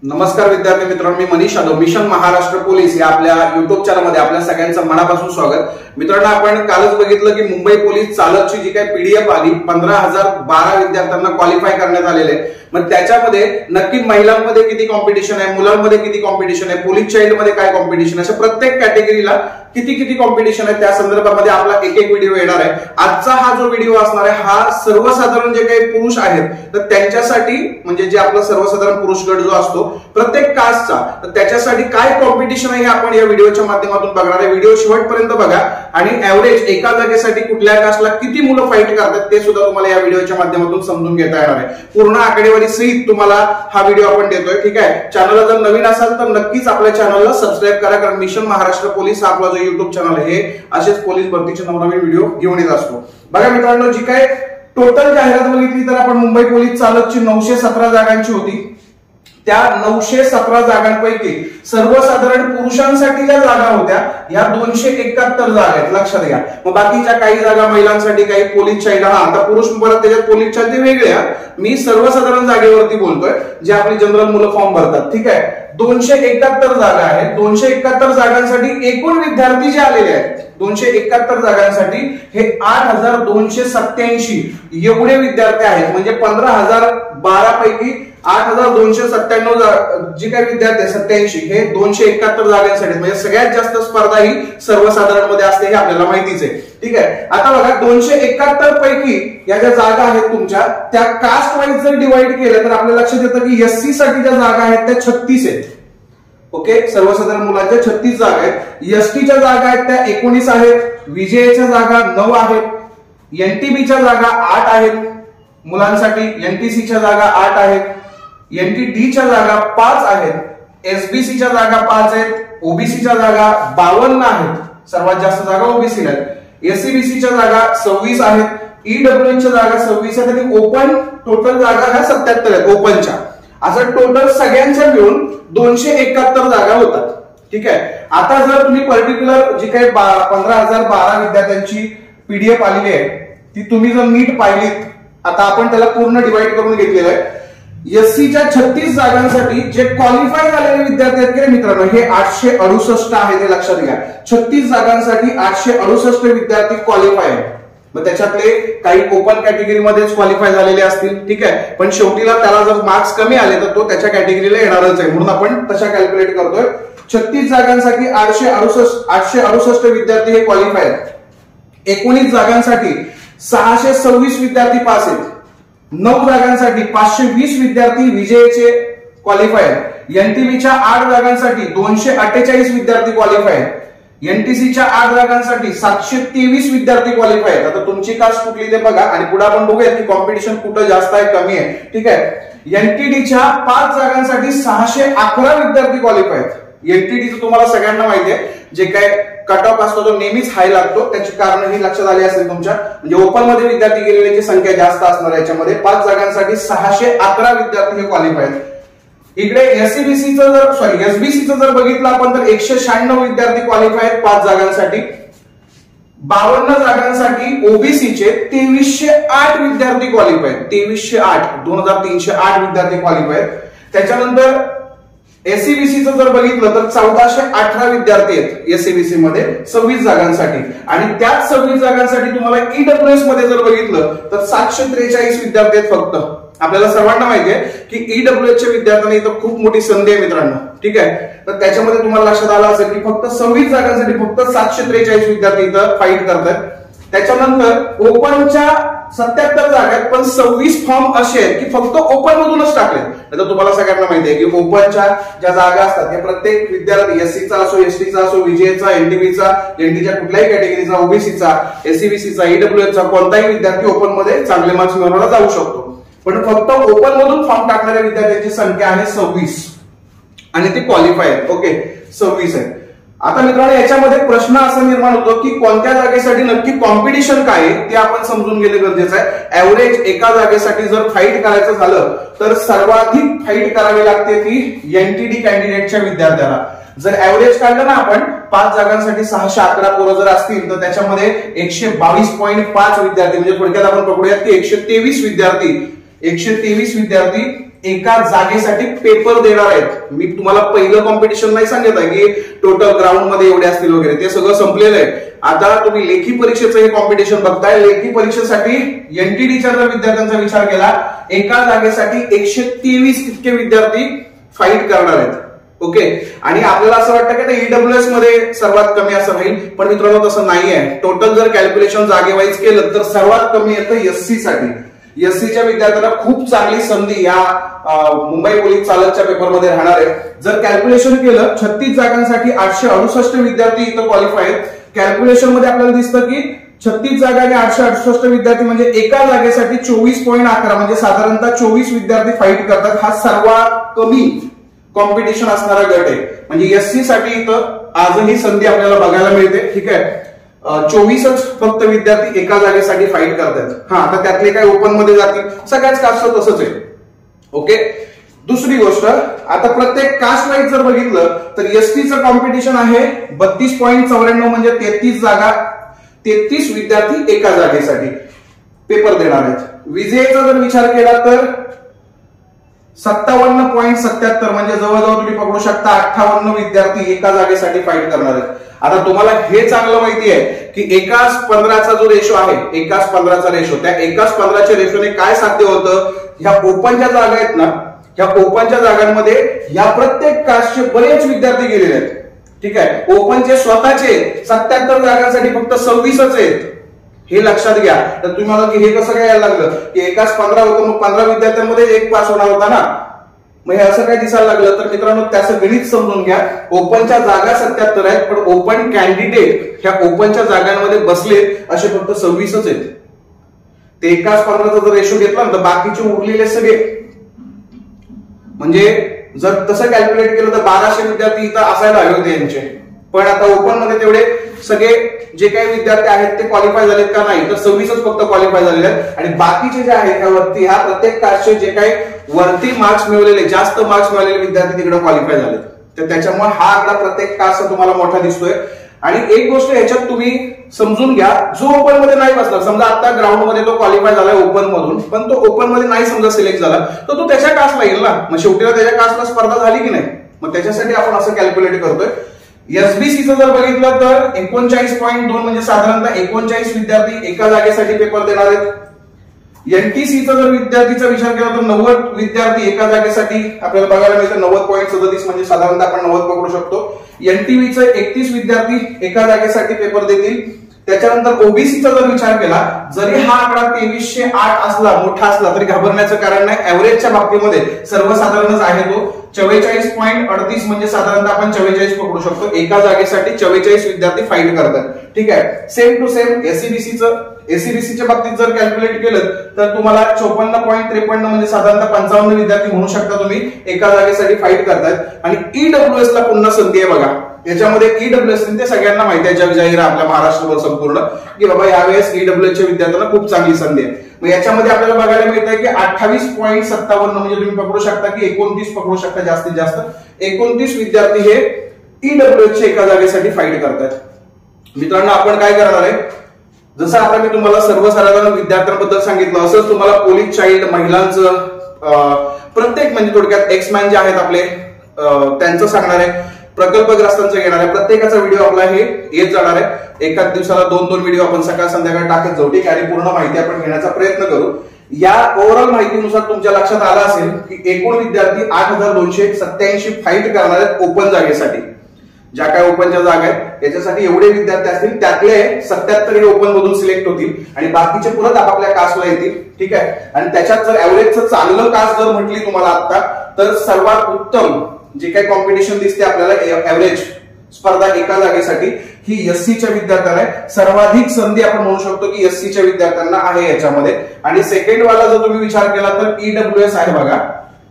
नमस्कार विद्यार्थी मित्रांनो, मी मनीष यादव, मिशन महाराष्ट्र पोलीस या आपल्या युट्यूब चॅनलमध्ये आपल्या सगळ्यांचं मनापासून स्वागत। मित्रांनो, आपण कालच बघितलं की मुंबई पोलीस चालकची जी काही पीडीएफ आली 15,012 विद्यार्थ्यांना क्वालिफाय करण्यात आलेले। मग त्याच्यामध्ये नक्की महिलांमध्ये किती कॉम्पिटिशन आहे, मुलांमध्ये किती कॉम्पिटिशन आहे, पोलीस चाइल्ड मध्ये काय कॉम्पिटिशन आहे, अशा प्रत्येक कॅटेगरीला किती कॉम्पिटिशन आहे त्या संदर्भामध्ये आपला एक व्हिडिओ येणार आहे। आजचा हा जो व्हिडिओ असणार आहे हा सर्वसाधारण जे काही पुरुष आहेत तर त्यांच्यासाठी, म्हणजे जे आपला सर्वसाधारण पुरुष गट जो असतो प्रत्येक कास्टचा, तर त्याच्यासाठी काय कॉम्पिटिशन आहे हे आपण या व्हिडिओच्या माध्यमातून बघणार आहे। व्हिडिओ शेवटपर्यंत बघा आणि एव्हरेज एका जागेसाठी कुठल्या कास्टला किती मुलं फाईट करतात ते सुद्धा तुम्हाला या व्हिडिओच्या माध्यमातून समजून घेता येणार आहे। पूर्ण आकडेवारी सहित तुम्हाला हा व्हिडिओ आपण देतोय, ठीक आहे। चॅनलला जर नवीन असाल तर नक्कीच आपल्या चॅनलला सबस्क्राईब करा, कारण मिशन महाराष्ट्र पोलीस हा आपला जो युट्यूब चॅनल आहे हे असेच पोलीस भरतीचे नवनवीन व्हिडिओ घेऊन येत असतो। बघा मित्रांनो, जी काय टोटल जाहिरात बघितली तर आपण मुंबई पोलीस चालकची 917 जागांची होती। त्या 917 जागांपैकी सर्वसाधारण पुरुषांसाठी ज्या जागा होत्या या 271 जागा आहेत, लक्षात घ्या। मग बाकीच्या काही जागा महिलांसाठी, काही पोलीस चाइल्ड, आता पुरुष परत त्याच्यात पोलीस चाइल्ड वेगळ्या, मी सर्वसाधारण जागेवरती बोलतोय जे आपली जनरल मुलं फॉर्म भरतात, ठीक आहे। 271 जागा आहेत। 271 जागांसाठी एकूण विद्यार्थी जे आलेले आहेत 271 जागांसाठी हे 8,287 एवढे विद्यार्थी आहेत। म्हणजे 15,012 पैकी 8,297 जे काही विद्यार्थी 87 हे 271 जागांसाठी, म्हणजे सगळ्यात जास्त स्पर्धा ही सर्वसाधारण मध्ये असते हे आपल्याला माहितीच आहे, ठीक आहे। आता बघा 271 पैकी या ज्या जागा आहेत तुमच्या त्या कास्ट वाईज जर डिवाइड केलं तर आपल्या लक्षात येतं की एससी साठी ज्या जागा आहेत त्या 36 आहेत, ओके। सर्वसाधारण मुलांच्या 36 जागा आहेत। एसटीच्या जागा आहेत त्या 19 आहेत, विजेच्या जागा 9 आहेत, एनटीबीच्या जागा 8 आहेत मुलांसाठी, एनटीसीच्या जागा 8 आहेत, एनटीडीच्या जागा 5 आहेत, एसबीसीच्या जागा 5 आहेत, ओबीसीच्या जागा 52 आहेत, सर्वात जास्त जागा ओबीसीला आहेत, एससीबीसीच्या जागा 26 आहेत, ईडब्ल्यूएचच्या जागा 26 आहेत आणि ओपन टोटल जागा ह्या 77 आहेत ओपनच्या। असं टोटल सगळ्यांच्या मिळून 271 जागा होतात, ठीक आहे। आता जर तुम्ही पर्टिक्युलर जी काही 15,012 विद्यार्थ्यांची पीडीएफ आलेली आहे ती तुम्ही जर नीट पाहिलीत, आता आपण त्याला पूर्ण डिवाइड करून घेतलेलं आहे। एससीच्या 36 जागांसाठी जे क्वालिफाय झालेले विद्यार्थी आहेत की मित्रांनो हे 868 आहेत, हे लक्षात घ्या। 36 जागांसाठी 868 विद्यार्थी क्वालिफाय आहेत। मग त्याच्यातले काही ओपन कॅटेगरीमध्येच क्वालिफाय झालेले असतील, ठीक आहे, पण शेवटीला त्याला जर मार्क्स कमी आले तर तो त्याच्या कॅटेगरीला येणारच आहे, म्हणून आपण तशा कॅल्क्युलेट करतोय। 36 जागांसाठी 868 विद्यार्थी हे क्वालिफाय आहेत। 19 जागांसाठी 626 विद्यार्थी पास आहेत। 9 जागांसाठी 520 विद्यार्थी विजयचे क्वालिफाय आहेत। एनटीबीच्या 8 जागांसाठी 248 विद्यार्थी क्वालिफाय आहेत। एनटीसीच्या 8 जागांसाठी 723 विद्यार्थी क्वालिफाय आहेत। आता तुमची कास्ट कुठली ते बघा आणि पुढे आपण बघूया की कॉम्पिटिशन कुठं जास्त आहे कमी आहे, ठीक आहे। एनटीडीच्या 5 जागांसाठी 611 विद्यार्थी क्वालिफाय आहेत। एनटीडीचं तुम्हाला सगळ्यांना माहिती आहे, जे काय कट ऑफ असतो तो नेहमीच हाय लागतो, त्याची कारण ही लक्षात आली असेल तुमच्या, म्हणजे ओपन मध्ये विद्यार्थी गेलेल्याची संख्या जास्त असणार याच्यामध्ये। 5 जागांसाठी 611 विद्यार्थी हे क्वालिफाय आहेत। इकडे एससीबीसीचं जर एसबीसीचं जर बघितलं आपण तर 196 विद्यार्थी क्वालिफाय आहेत 5 जागांसाठी। 52 जागांसाठी ओबीसीचे 2308 विद्यार्थी क्वालिफाय आहेत। 2308 विद्यार्थी क्वालिफाय आहेत। त्याच्यानंतर एससीबीसीचं जर बघितलं तर 1418 विद्यार्थी आहेत एससीबीसी मध्ये 26 जागांसाठी, आणि त्याच 26 जागांसाठी तुम्हाला ईडब्ल्यूएस मध्ये जर बघितलं तर 743 विद्यार्थी आहेत फक्त। आपल्याला सर्वांना माहिती आहे की ईडब्ल्यूएसच्या विद्यार्थ्यांना इथं खूप मोठी संधी आहे मित्रांनो, ठीक आहे। तर त्याच्यामध्ये तुम्हाला लक्षात आलं असेल की फक्त 26 जागांसाठी फक्त 743 विद्यार्थी इथं फाईट करतात। त्याच्यानंतर ओपनच्या 77 जागा आहेत, पण 26 फॉर्म असे आहेत की फक्त ओपन मधूनच टाकलेत। आता तुम्हाला सगळ्यांना माहिती आहे की ओपनच्या ज्या जागा असतात त्या प्रत्येक विद्यार्थी एससीचा असो, एसटीचा असो, विजेचा, एनटीबीचा, एनटीच्या कुठल्याही कॅटेगरीचा, ओबीसीचा, एससीबीसीचा, ईडब्ल्यूएसचा कोणताही विद्यार्थी ओपन मध्ये चांगले मार्क्स मिळवण्याला जाऊ शकतो, पण फक्त ओपन मधून फॉर्म टाकणाऱ्या विद्यार्थ्यांची संख्या आहे 26 आणि ते क्वालिफाय आहेत, ओके, 26 आहे। आता मित्रांनो याच्यामध्ये प्रश्न असा निर्माण होतो की कोणत्या जागेसाठी नक्की कॉम्पिटिशन काय आहे ते आपण समजून घेणे गरजेचं आहे। एव्हरेज एका जागेसाठी जर फाईट करायचं झालं तर सर्वाधिक फाईट करावी लागते ती एनटीडी कॅन्डिडेटच्या विद्यार्थ्याला। जर एव्हरेज काढलं ना आपण 5 जागांसाठी 611 पोरं जर असतील तर त्याच्यामध्ये 122.5 विद्यार्थी, म्हणजे थोडक्यात आपण पकडूयात की 123 विद्यार्थी एका जागेसाठी पेपर देणार आहेत। मी तुम्हाला पहिलं कॉम्पिटिशन नाही सांगत आहे की टोटल ग्राउंड मध्ये एवढे असतील वगैरे, ते सगळं संपलेलं आहे। आता तुम्ही लेखी परीक्षेचं हे कॉम्पिटिशन बघताय। लेखी परीक्षेसाठी एनटीडीच्या जर विद्यार्थ्यांचा विचार केला, एका जागेसाठी 123 इतके विद्यार्थी फाईट करणार आहेत। ओके, आणि आपल्याला असं वाटतं की ईडब्ल्यूएस मध्ये सर्वात कमी असं राहील, पण मित्रांनो तसं नाही आहे। टोटल जर कॅल्क्युलेशन जागेवाईज केलं तर सर्वात कमी येतं एससी साठी। एससीच्या विद्यार्थ्यांना खूप चांगली संधी या मुंबई पोलीस चालकच्या पेपरमध्ये राहणार आहे। जर कॅल्क्युलेशन केलं 36 जागांसाठी 868 विद्यार्थी इथं क्वालिफाय आहेत। कॅल्क्युलेशन मध्ये आपल्याला दिसतं की 36 जागा आणि 868 विद्यार्थी म्हणजे एका जागेसाठी 24.11 म्हणजे साधारणतः 24 विद्यार्थी फाईट करतात। हा सर्वात कमी कॉम्पिटिशन असणारा गट आहे। म्हणजे एससी साठी इथं आजही संधी आपल्याला बघायला मिळते। ठीक आहे, 24च फक्त विद्यार्थी एका जागेसाठी फाईट करतात। हा, आता त्यातले काय ओपन मध्ये जातील, सगळ्याच कास्ट तसंच आहे। ओके, दुसरी गोष्ट, आता प्रत्येक कास्ट वाईज जर बघितलं तर एसटीचं कॉम्पिटिशन आहे 32.94 म्हणजे 33 जागा, 33 विद्यार्थी एका जागेसाठी पेपर देणार आहेत। विजेचा जर विचार केला तर 57.77 म्हणजे जवळजवळ तुम्ही पकडू शकता 58 विद्यार्थी एका जागेसाठी फाईट करणार आहेत। आता तुम्हाला हे चांगलं माहिती आहे की एकाच 15चा जो रेशो आहे, एकाच 15चा रेशो, त्या एकाच 15च्या रेशोने काय साध्य होतं, ह्या ओपनच्या जागा आहेत ना, ह्या ओपनच्या जागांमध्ये ह्या प्रत्येक कास्टचे बरेच विद्यार्थी गेलेले आहेत। ठीक आहे, ओपनचे स्वतःचे 77 जागांसाठी फक्त 26च आहेत, हे लक्षात घ्या। तर तुम्ही मला की हे कसं काय यायला लागलं की एकाच 15 होतं, मग 15 विद्यार्थ्यांमध्ये एक पास होणार होता ना, मग हे असं काय दिसायला लागलं। तर मित्रांनो त्याचं गणित समजून घ्या। ओपनच्या जागा 77 आहेत, पण ओपन कॅन्डिडेट ह्या ओपनच्या जागांमध्ये बसले असे फक्त 26च आहेत। ते एकाच 15चा जर रेशो घेतला तर बाकीचे उरलेले सगळे, म्हणजे जर तसं कॅल्क्युलेट केलं तर 1200 विद्यार्थी इथं असायला हवे होते यांचे, पण आता ओपन मध्ये तेवढे सगळे जे काही विद्यार्थी आहेत ते क्वालिफाय झालेत का, नाही तर 26च फक्त क्वालिफाय झालेले आहेत। आणि बाकीचे जे आहेत त्यावरती ह्या प्रत्येक कास्टचे जे काही वरती मार्क्स मिळवलेले, जास्त मार्क्स मिळालेले विद्यार्थी तिकडे क्वालिफाय झालेत। तर त्याच्यामुळे हा आकडा प्रत्येक कास्ट तुम्हाला मोठा दिसतोय। आणि एक गोष्ट याच्यात तुम्ही समजून घ्या, जो ओपन मध्ये नाही बसला, समजा आता ग्राउंड मध्ये तो क्वालिफाय झालाय ओपन मधून, पण तो ओपन मध्ये नाही समजा सिलेक्ट झाला, तर तो त्याच्या कास्टला येईल ना, मग शेवटीला त्याच्या कास्टला स्पर्धा झाली की नाही, मग त्याच्यासाठी आपण असं कॅल्क्युलेट करतोय। एसबीसीचं जर बघितलं तर 39.2 म्हणजे साधारणतः 39 विद्यार्थी एका जागेसाठी पेपर देणार आहेत। एनटीसीचा जर विद्यार्थीचा विचार केला तर 90 विद्यार्थी एका जागेसाठी आपल्याला बघायला मिळतं, 90.37 म्हणजे साधारणतः आपण 90 पकडू शकतो। एनटीव्हीचे 31 विद्यार्थी एका जागेसाठी पेपर देतील। त्याच्यानंतर ओबीसीचा जर विचार केला, जरी हा आकडा 2308 असला, मोठा असला, तरी घाबरण्याचं कारण नाही। ऍव्हरेजच्या बाबतीमध्ये सर्वसाधारणच आहे तो 44.38 म्हणजे साधारणतः आपण 44 पकडू शकतो। एका जागेसाठी 44 विद्यार्थी फाईट करतात। ठीक आहे, सेम टू सेम एसीबीसीच्या बाबतीत जर कॅल्क्युलेट केलं तर तुम्हाला 54.53 म्हणजे साधारणतः 55 विद्यार्थी म्हणू शकता तुम्ही एका जागेसाठी फाईट करतात। आणि ईडब्ल्यूएस ला पुन्हा संधी आहे बघा, याच्यामध्ये ईडब्ल्यूएस ते सगळ्यांना माहिती आहे, जग जाहीर आपल्या महाराष्ट्रभर संपूर्ण, की बाबा यावेळेस ईडब्ल्यूएसच्या विद्यार्थ्यांना खूप चांगली संधी आहे। मग याच्यामध्ये आपल्याला बघायला मिळतंय की 28.57 म्हणजे तुम्ही पकडू शकता की 29 पकडू शकता, जास्तीत जास्त 29 विद्यार्थी हे ईडब्ल्यूएसच्या एका जागेसाठी फाईट करतात। मित्रांनो आपण काय करणार आहे, जसं आता मी तुम्हाला सर्वसाधारण विद्यार्थ्यांबद्दल सांगितलं, असंच तुम्हाला पोलीस चाइल्ड महिलांचं प्रत्येक म्हणजे थोडक्यात एक्समॅन जे आहेत आपले त्यांचं सांगणार आहे, प्रकल्पग्रस्तांचं घेणार आहे। प्रत्येकाचा व्हिडिओ आपला हे येत जाणार आहे। एकाच दिवसाला 2-2 व्हिडिओ आपण सकाळ संध्याकाळ टाकत जाऊ। ठीक आहे, आणि पूर्ण माहिती आपण घेण्याचा प्रयत्न करू। या ओव्हरऑल माहितीनुसार तुमच्या लक्षात आलं असेल की एकूण विद्यार्थी 8287 फाईट करणार आहेत ओपन जागेसाठी। ज्या काय ओपनच्या जागा आहेत याच्यासाठी एवढे विद्यार्थी असतील, त्यातले 77 हे ओपन मधून सिलेक्ट होतील आणि बाकीचे परत आपापल्या कास्टला येतील। ठीक आहे, आणि त्याच्यात जर ऍव्हरेजचं चांगलं कास्ट जर म्हटली तुम्हाला आता, तर सर्वात उत्तम जे काही कॉम्पिटिशन दिसते आपल्याला ऍव्हरेज स्पर्धा एका जागेसाठी ही एससीच्या विद्यार्थ्यांना आहे। सर्वाधिक संधी आपण म्हणू शकतो की एससीच्या विद्यार्थ्यांना आहे याच्यामध्ये। आणि सेकंड वाला जर तुम्ही विचार केला तर ईडब्ल्यूएस आहे बघा,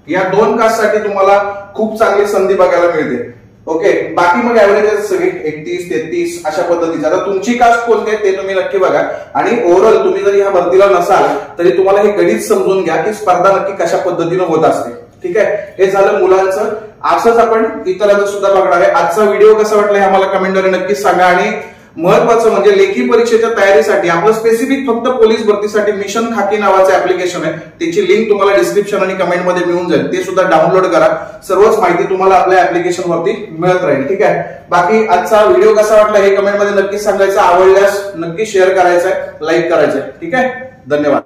या 2 कास्टसाठी तुम्हाला खूप चांगली संधी बघायला मिळते। ओके, बाकी मग ऍव्हरेज सगळे 31-33 अशा पद्धतीचे। आता तुमची कास्ट कोणती आहे ते तुम्ही नक्की बघा, आणि ओव्हरऑल तुम्ही जर या भरतीला नसाल तरी तुम्हाला हे गणित समजून घ्या की स्पर्धा नक्की कशा पद्धतीने होत असते। ठीक आहे, हे झालं मुलांचं। असंच आपण इतरांचं सुद्धा बघणार आहे। आजचा व्हिडिओ कसा वाटला हे आम्हाला कमेंटद्वारे नक्कीच सांगा, आणि महत्वाचं म्हणजे लेखी परीक्षेच्या तयारीसाठी आपलं स्पेसिफिक फक्त पोलीस भरतीसाठी मिशन खाकी नावाचं ऍप्लिकेशन आहे, त्याची लिंक तुम्हाला डिस्क्रिप्शन आणि कमेंटमध्ये मिळून जाईल, ते सुद्धा डाउनलोड करा. सर्वच माहिती तुम्हाला आपल्या ऍप्लिकेशन वरती मिळत राहील. ठीक आहे. बाकी आजचा व्हिडिओ कसा वाटला हे कमेंटमध्ये नक्की सांगायचं. आवडल्यास नक्की शेअर करायचंय, लाईक करायचंय. ठीक आहे. धन्यवाद.